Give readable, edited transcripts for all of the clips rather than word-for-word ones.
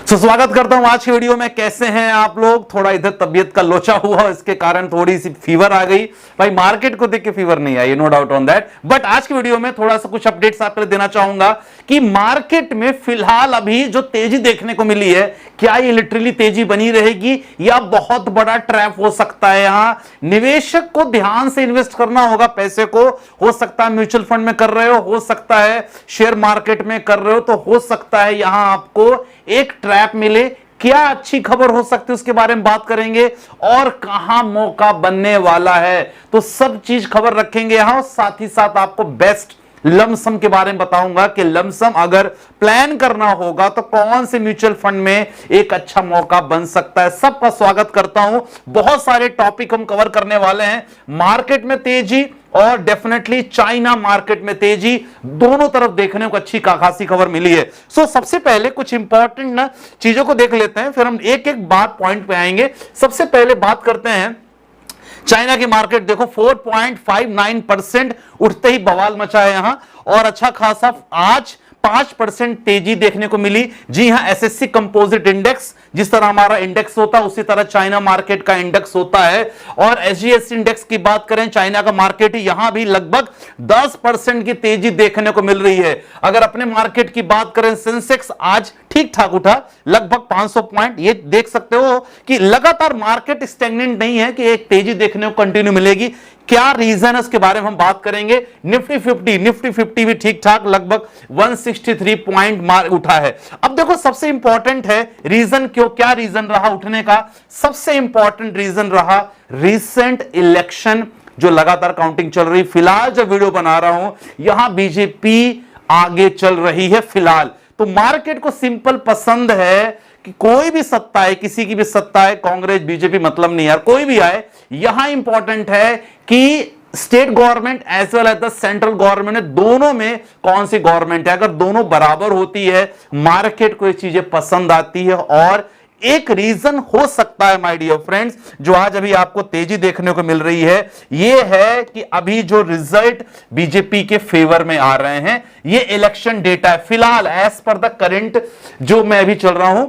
स्वागत करता हूं आज की वीडियो में। कैसे हैं आप लोग? थोड़ा इधर तबीयत का लोचा हुआ, इसके कारण थोड़ी सी फीवर आ गई। भाई मार्केट को देख के फीवर नहीं आई, no doubt on that. But आज की वीडियो में थोड़ा सा कुछ अपडेट्स आपको देना चाहूंगा कि मार्केट में फिलहाल अभी जो तेजी देखने को मिली है, क्या ये लिटरली तेजी बनी रहेगी या बहुत बड़ा ट्रैप हो सकता है? यहां निवेशक को ध्यान से इन्वेस्ट करना होगा पैसे को। हो सकता है म्यूचुअल फंड में कर रहे हो सकता है शेयर मार्केट में कर रहे हो, तो हो सकता है यहां आपको एक ट्रैप मिले। क्या अच्छी खबर हो सकती है उसके बारे में बात करेंगे और कहां मौका बनने वाला है, तो सब चीज खबर रखेंगे यहां। साथ ही साथ आपको बेस्ट लमसम के बारे में बताऊंगा कि लमसम अगर प्लान करना होगा तो कौन से म्यूचुअल फंड में एक अच्छा मौका बन सकता है। सबका स्वागत करता हूं। बहुत सारे टॉपिक हम कवर करने वाले हैं। मार्केट में तेजी और डेफिनेटली चाइना मार्केट में तेजी, दोनों तरफ देखने को अच्छी खासी खबर मिली है। सबसे पहले कुछ इंपॉर्टेंट ना चीजों को देख लेते हैं, फिर हम एक एक बात पॉइंट पे आएंगे। सबसे पहले बात करते हैं चाइना की मार्केट। देखो 4.59% उठते ही बवाल मचा है यहां, और अच्छा खासा आज 5% तेजी देखने को मिली। जी हां, एसएससी कंपोजिट इंडेक्स, जिस तरह हमारा इंडेक्स होता है उसी तरह चाइना मार्केट का इंडेक्स होता है। और एसजीएक्स इंडेक्स की बात करें, चाइना का मार्केट, यहां भी लगभग 10% की तेजी देखने को मिल रही है। अगर अपने मार्केट की बात करें, सेंसेक्स आज ठीक ठाक उठा लगभग 500 पॉइंट। ये देख सकते हो कि लगातार मार्केट स्टैग्नेंट नहीं है कि एक तेजी देखने को कंटिन्यू मिलेगी। क्या रीजन है उसके बारे में हम बात करेंगे। निफ्टी 50 भी ठीक ठाक लगभग 163 पॉइंट उठा है। अब देखो सबसे इंपॉर्टेंट है रीजन, क्यों क्या रीजन रहा उठने का? सबसे इंपॉर्टेंट रीजन रहा रिसेंट इलेक्शन, जो लगातार काउंटिंग चल रही। फिलहाल जब वीडियो बना रहा हूं यहां बीजेपी आगे चल रही है फिलहाल। तो मार्केट को सिंपल पसंद है कि कोई भी सत्ता है, किसी की भी सत्ता है, कांग्रेस बीजेपी मतलब नहीं यार, कोई भी आए। यहां इंपॉर्टेंट है कि state government as well as the central government, दोनों में कौन सी गवर्नमेंट है। अगर दोनों बराबर होती है मार्केट को ये चीजें पसंद आती है। और एक रीजन हो सकता है माय डियर फ्रेंड्स, जो आज अभी आपको तेजी देखने को मिल रही है, यह है कि अभी जो रिजल्ट बीजेपी के फेवर में आ रहे हैं, ये इलेक्शन डेटा है फिलहाल एज पर द करंट। जो मैं अभी चल रहा हूं,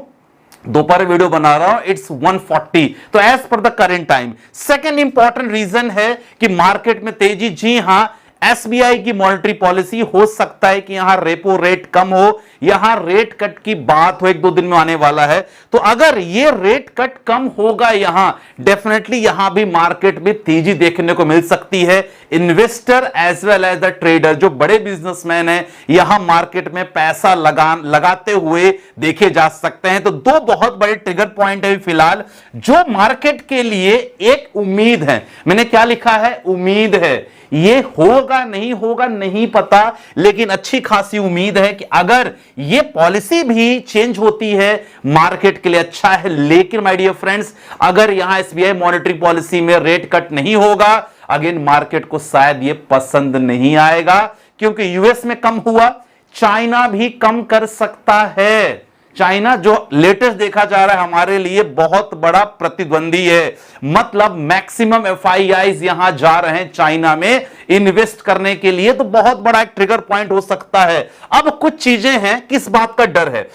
दोपहर वीडियो बना रहा हूं, इट्स 140, तो as per the current time. Second important reason है कि मार्केट में तेजी, जी हां, एसबीआई की मॉनेटरी पॉलिसी, हो सकता है कि यहां रेपो रेट कम हो, यहां रेट कट की बात हो, एक दो दिन में आने वाला है। तो अगर ये रेट कट कम होगा यहां, डेफिनेटली यहां भी मार्केट में तेजी देखने को मिल सकती है। Investor as well as the trader, जो बड़े बिजनेसमैन हैं, यहां मार्केट में पैसा लगाते हुए देखे जा सकते हैं। तो दो बहुत बड़े ट्रिगर पॉइंट है फिलहाल, जो मार्केट के लिए एक उम्मीद है। मैंने क्या लिखा है? उम्मीद है। ये होगा नहीं होगा नहीं पता, लेकिन अच्छी खासी उम्मीद है कि अगर ये पॉलिसी भी चेंज होती है मार्केट के लिए अच्छा है। लेकिन माय डियर फ्रेंड्स, अगर यहां एसबीआई मॉनेटरी पॉलिसी में रेट कट नहीं होगा, अगेन मार्केट को शायद ये पसंद नहीं आएगा, क्योंकि यूएस में कम हुआ, चाइना भी कम कर सकता है। चाइना जो लेटेस्ट देखा जा रहा है हमारे लिए बहुत बड़ा प्रतिद्वंदी है। मतलब मैक्सिमम एफआईआईज यहां जा रहे हैं चाइना में इन्वेस्ट करने के लिए, तो बहुत बड़ा एक ट्रिगर पॉइंट हो सकता है। अब कुछ चीजें हैं, किस बात का डर है,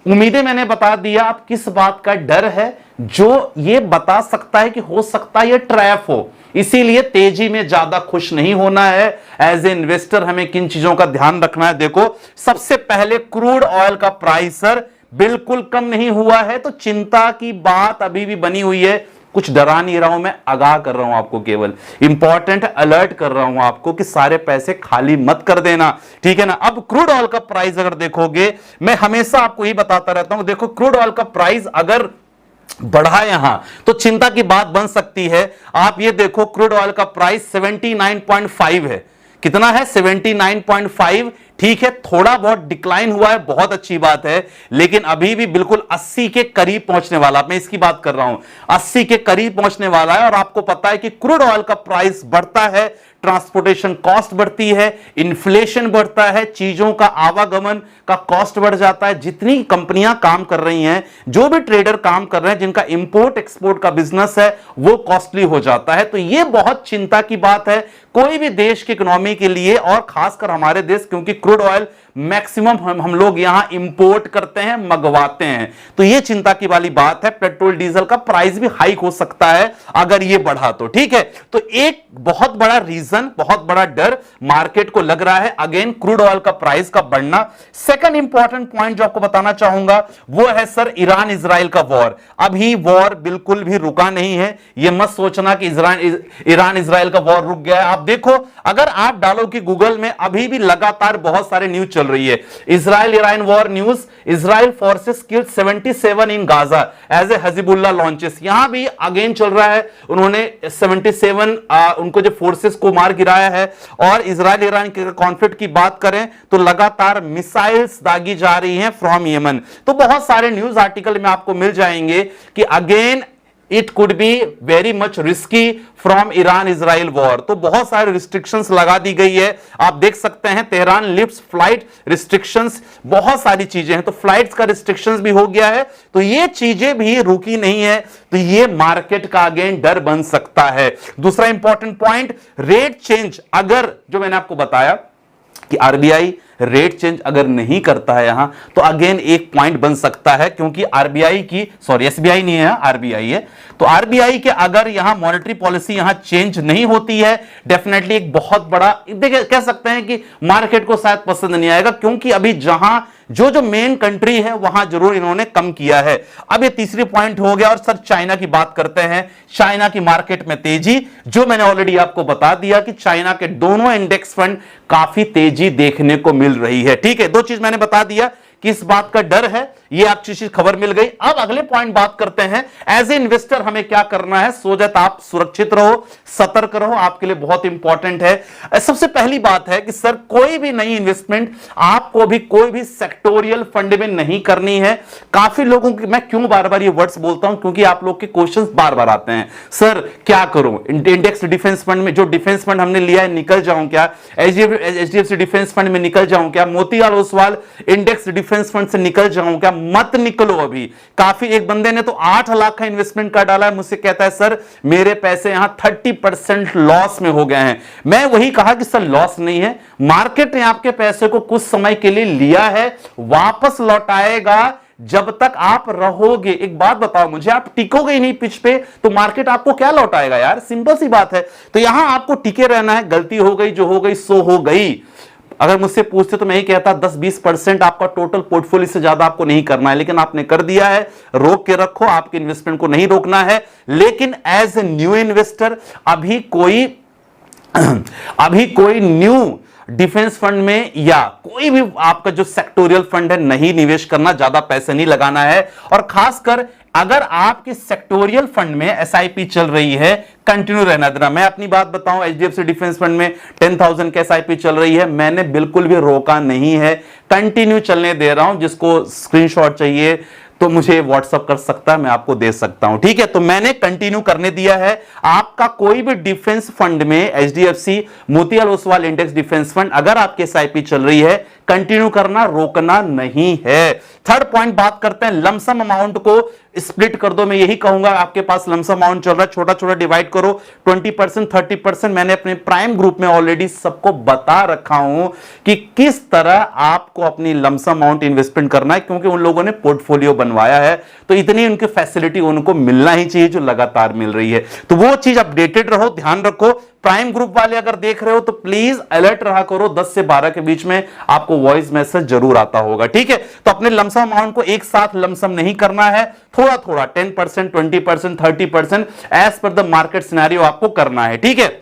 उम्मीदें मैंने बता दिया। अब किस बात का डर है जो ये बता सकता है कि हो सकता है ये ट्रैप हो, इसीलिए तेजी में ज्यादा खुश नहीं होना है। एज ए इन्वेस्टर हमें किन चीजों का ध्यान रखना है? देखो सबसे पहले क्रूड ऑयल का प्राइस सर बिल्कुल कम नहीं हुआ है, तो चिंता की बात अभी भी बनी हुई है। कुछ डरा नहीं रहा हूं मैं, आगाह कर रहा हूं आपको, केवल इंपॉर्टेंट अलर्ट कर रहा हूं आपको कि सारे पैसे खाली मत कर देना, ठीक है ना। अब क्रूड ऑयल का प्राइस अगर देखोगे, मैं हमेशा आपको ही बताता रहता हूं, देखो क्रूड ऑयल का प्राइस अगर बढ़ा यहां तो चिंता की बात बन सकती है। आप ये देखो क्रूड ऑयल का प्राइस 79.5 है। कितना है? 79.5। ठीक है, थोड़ा बहुत डिक्लाइन हुआ है, बहुत अच्छी बात है, लेकिन अभी भी बिल्कुल 80 के करीब पहुंचने वाला, मैं इसकी बात कर रहा हूं, 80 के करीब पहुंचने वाला है। और आपको पता है कि क्रूड ऑयल का प्राइस बढ़ता है ट्रांसपोर्टेशन कॉस्ट बढ़ती है, इन्फ्लेशन बढ़ता है, चीजों का आवागमन का कॉस्ट बढ़ जाता है। जितनी कंपनियां काम कर रही हैं, जो भी ट्रेडर काम कर रहे हैं, जिनका इंपोर्ट एक्सपोर्ट का बिजनेस है, वो कॉस्टली हो जाता है। तो ये बहुत चिंता की बात है कोई भी देश की इकोनॉमी के लिए, और खासकर हमारे देश, क्योंकि क्रूड ऑयल मैक्सिमम हम लोग यहां इंपोर्ट करते हैं, मंगवाते हैं। तो ये चिंता की वाली बात है। पेट्रोल डीजल का प्राइस भी हाइक हो सकता है अगर ये बढ़ा तो, ठीक है। तो एक बहुत बड़ा रीजन, बहुत बड़ा डर मार्केट को लग रहा है, अगेन क्रूड ऑयल का प्राइस का बढ़ना। सेकंड इंपॉर्टेंट पॉइंट जो आपको बताना चाहूंगा वो है सर ईरान इजराइल का वॉर। अभी वॉर बिल्कुल भी रुका नहीं है। ये मत सोचना कि ईरान इजराइल का वॉर रुक गया है। आप देखो, अगर आप डालो कि गूगल में, अभी भी लगातार बहुत सारे न्यूज चल रही है। Israel Iran war news, Israel forces killed 77 in Gaza as a Hezbollah launches. यहां भी अगेन चल रहा है, उन्होंने 77 उनको जो फोर्सेस को मार गिराया है। और इजराइल ईरान के कॉन्फ्लिक्ट की बात करें तो लगातार मिसाइल्स दागी जा रही हैं फ्रॉम यमन। तो बहुत सारे न्यूज आर्टिकल में आपको मिल जाएंगे कि again it could be very much risky from Iran Israel war. तो बहुत सारे रिस्ट्रिक्शंस लगा दी गई है। आप देख सकते हैं तेहरान लिफ्ट्स फ्लाइट रिस्ट्रिक्शंस, बहुत सारी चीजें हैं। तो फ्लाइट्स का रिस्ट्रिक्शंस भी हो गया है। तो ये चीजें भी रुकी नहीं है। तो ये मार्केट का अगेन डर बन सकता है। दूसरा इंपॉर्टेंट पॉइंट, रेट चेंज, अगर जो मैंने आपको बताया कि आरबीआई रेट चेंज अगर नहीं करता है यहां, तो अगेन एक पॉइंट बन सकता है, क्योंकि आरबीआई की, सॉरी एसबीआई नहीं है, आरबीआई है। तो आरबीआई के अगर यहां मॉनेटरी पॉलिसी यहां चेंज नहीं होती है, डेफिनेटली एक बहुत बड़ा, देखिए कह सकते हैं कि मार्केट को शायद पसंद नहीं आएगा, क्योंकि अभी जहां जो मेन कंट्री है वहां जरूर इन्होंने कम किया है। अब ये तीसरी पॉइंट हो गया। और सर चाइना की बात करते हैं। चाइना की मार्केट में तेजी, जो मैंने ऑलरेडी आपको बता दिया कि चाइना के दोनों इंडेक्स फंड काफी तेजी देखने को मिल रही है, ठीक है। दो चीज मैंने बता दिया कि इस बात का डर है, ये अच्छी चीज खबर मिल गई। अब अगले पॉइंट बात करते हैं, एज ए इन्वेस्टर हमें क्या करना है, सो दैट आप सुरक्षित रहो, सतर्क रहो, आपके लिए बहुत इंपॉर्टेंट है। सबसे पहली बात है कि सर कोई भी नई इन्वेस्टमेंट आपको भी कोई भी सेक्टोरियल फंड में नहीं करनी है। काफी लोगों की, मैं क्यों बार बार ये वर्ड्स बोलता हूं, क्योंकि आप लोग के क्वेश्चंस बार बार आते हैं, सर क्या करूं, इंडेक्स डिफेंस फंड में, जो डिफेंस फंड हमने लिया है निकल जाऊं क्या, एचडीएफसी डिफेंस फंड में निकल जाऊं क्या, Motilal Oswal index defence fund से निकल जाऊं क्या? मत निकलो अभी। काफी, एक बंदे ने तो 8 लाख का इन्वेस्टमेंट कर डाला है, मुझसे कहता है सर मेरे पैसे यहां 30% लॉस में हो गए हैं। मैं वही कहा कि सर लॉस नहीं है, मार्केट ने आपके पैसे को कुछ समय के लिए लिया है, वापस लौटाएगा जब तक आप रहोगे। एक बात बताओ मुझे, आप टिकोगे ही नहीं पिच पे तो मार्केट आपको क्या लौटाएगा यार, सिंपल सी बात है। तो यहां आपको टिके रहना है। गलती हो गई, जो हो गई सो हो गई। अगर मुझसे पूछते तो मैं ही कहता 10-20% आपका टोटल पोर्टफोलियो से ज्यादा आपको नहीं करना है, लेकिन आपने कर दिया है। रोक के रखो, आपके इन्वेस्टमेंट को नहीं रोकना है। लेकिन एज ए न्यू इन्वेस्टर अभी कोई न्यू डिफेंस फंड में या कोई भी आपका जो सेक्टोरियल फंड है नहीं निवेश करना, ज्यादा पैसे नहीं लगाना है। और खासकर अगर आपके सेक्टोरियल फंड में एसआईपी चल रही है, कंटिन्यू रहना देना। मैं अपनी बात बताऊं, एचडीएफसी डिफेंस फंड में 10,000 की एसआईपी चल रही है, मैंने बिल्कुल भी रोका नहीं है, कंटिन्यू चलने दे रहा हूं। जिसको स्क्रीनशॉट चाहिए तो मुझे व्हाट्सएप कर सकता है, मैं आपको दे सकता हूं, ठीक है। तो मैंने कंटिन्यू करने दिया है। आपका कोई भी डिफेंस फंड में, HDFC, Motilal Oswal index defence fund, अगर आपकी एसआईपी चल रही है, कंटिन्यू करना, रोकना नहीं है। थर्ड पॉइंट बात करते हैं, लमसम अमाउंट को स्प्लिट कर दो। मैं यही कहूंगा, आपके पास लमसम अमाउंट चल रहा है, छोटा छोटा डिवाइड करो, 20%, 30%। मैंने अपने प्राइम ग्रुप में ऑलरेडी सबको बता रखा हूं कि किस तरह आपको अपनी लमसम अमाउंट इन्वेस्टमेंट करना है, क्योंकि उन लोगों ने पोर्टफोलियो बनवाया है, तो इतनी उनकी फैसिलिटी उनको मिलना ही चाहिए जो लगातार मिल रही है। तो वो चीज अपडेटेड रहो, ध्यान रखो। प्राइम ग्रुप वाले अगर देख रहे हो तो प्लीज अलर्ट रहा करो, 10 से 12 के बीच में आपको वॉइस मैसेज जरूर आता होगा, ठीक है। तो अपने लमसम अमाउंट को एक साथ लमसम नहीं करना है, थोड़ा थोड़ा 10%, 20%, 30% as per the market scenario आपको करना है, ठीक है,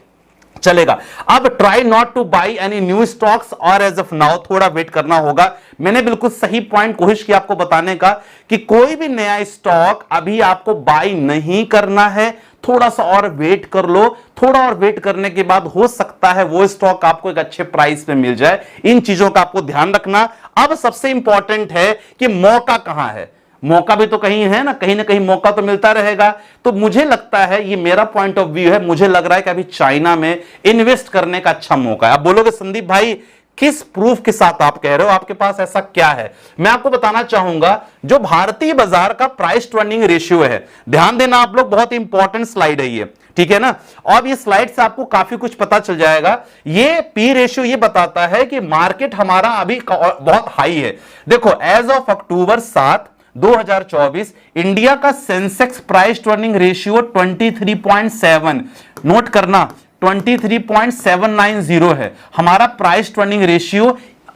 चलेगा। अब try not two by any new stocks और एज ऑफ नाउ, थोड़ा वेट करना होगा। मैंने बिल्कुल सही पॉइंट कोशिश की आपको बताने का कि कोई भी नया स्टॉक अभी आपको बाई नहीं करना है, थोड़ा सा और वेट कर लो। थोड़ा और वेट करने के बाद हो सकता है वो स्टॉक आपको एक अच्छे प्राइस पे मिल जाए। इन चीजों का आपको ध्यान रखना। अब सबसे इंपॉर्टेंट है कि मौका कहां है। मौका भी तो कहीं है ना कहीं मौका तो मिलता रहेगा। तो मुझे लगता है, ये मेरा पॉइंट ऑफ व्यू है, मुझे लग रहा है कि अभी चाइना में इन्वेस्ट करने का अच्छा मौका है। आप बोलोगे संदीप भाई किस प्रूफ के साथ आप कह रहे हो, आपके पास ऐसा क्या है? मैं आपको बताना चाहूंगा, जो भारतीय बाजार का प्राइस टू अर्निंग रेशियो है, ध्यान देना आप लोग, बहुत इंपॉर्टेंट स्लाइड है ये, ठीक है ना। और ये स्लाइड से आपको काफी कुछ पता चल जाएगा। ये पी रेशियो ये बताता है कि मार्केट हमारा अभी बहुत हाई है। देखो एज ऑफ अक्टूबर 7 2024 इंडिया का Sensex price to earning ratio 23.7, note करना 23.790 है हमारा प्राइस टू अर्निंग रेशियो।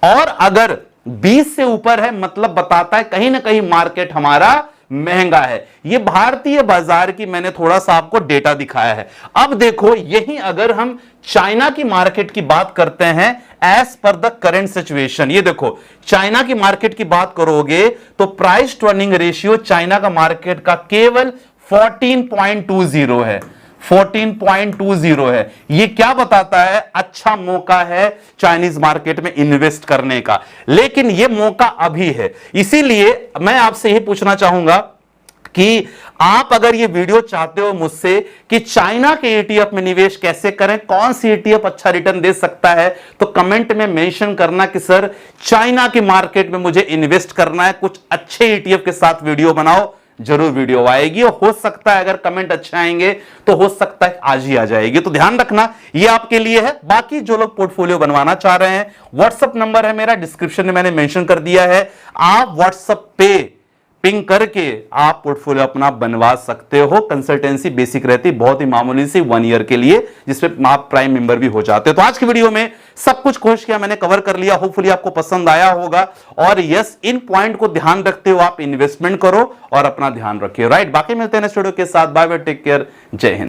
और अगर 20 से ऊपर है मतलब बताता है कहीं ना कहीं मार्केट हमारा महंगा है। ये भारतीय बाजार की मैंने थोड़ा सा आपको डेटा दिखाया है। अब देखो यही अगर हम चाइना की मार्केट की बात करते हैं as per the current situation, ये देखो चाइना की मार्केट की बात करोगे तो price to earning ratio China का मार्केट का केवल 14.20 है, 14.20 है। ये क्या बताता है? अच्छा मौका है चाइनीज मार्केट में इन्वेस्ट करने का, लेकिन ये मौका अभी है। इसीलिए मैं आपसे यही पूछना चाहूंगा कि आप अगर ये वीडियो चाहते हो मुझसे कि चाइना के ETF में निवेश कैसे करें, कौन सी ETF अच्छा रिटर्न दे सकता है, तो कमेंट में मेंशन करना कि सर चाइना की मार्केट में मुझे इन्वेस्ट करना है, कुछ अच्छे ETF के साथ वीडियो बनाओ। जरूर वीडियो आएगी और हो सकता है अगर कमेंट अच्छे आएंगे तो हो सकता है आज ही आ जाएगी। तो ध्यान रखना ये आपके लिए है। बाकी जो लोग पोर्टफोलियो बनवाना चाह रहे हैं, व्हाट्सएप नंबर है मेरा, डिस्क्रिप्शन में मैंने मेंशन कर दिया है, आप व्हाट्सएप पे पिंग करके आप पोर्टफोलियो अपना बनवा सकते हो। कंसल्टेंसी बेसिक रहती, बहुत ही मामूली सी 1 ईयर के लिए, जिसमें आप प्राइम मेंबर भी हो जाते हो। तो आज की वीडियो में सब कुछ कोशिश किया मैंने, कवर कर लिया, होपफुली आपको पसंद आया होगा। और यस, इन पॉइंट को ध्यान रखते हो आप इन्वेस्टमेंट करो और अपना ध्यान रखिए, राइट। बाकी मिलते हैं नेक्स्ट वीडियो के साथ, बाय बाय, टेक केयर, जय हिंद।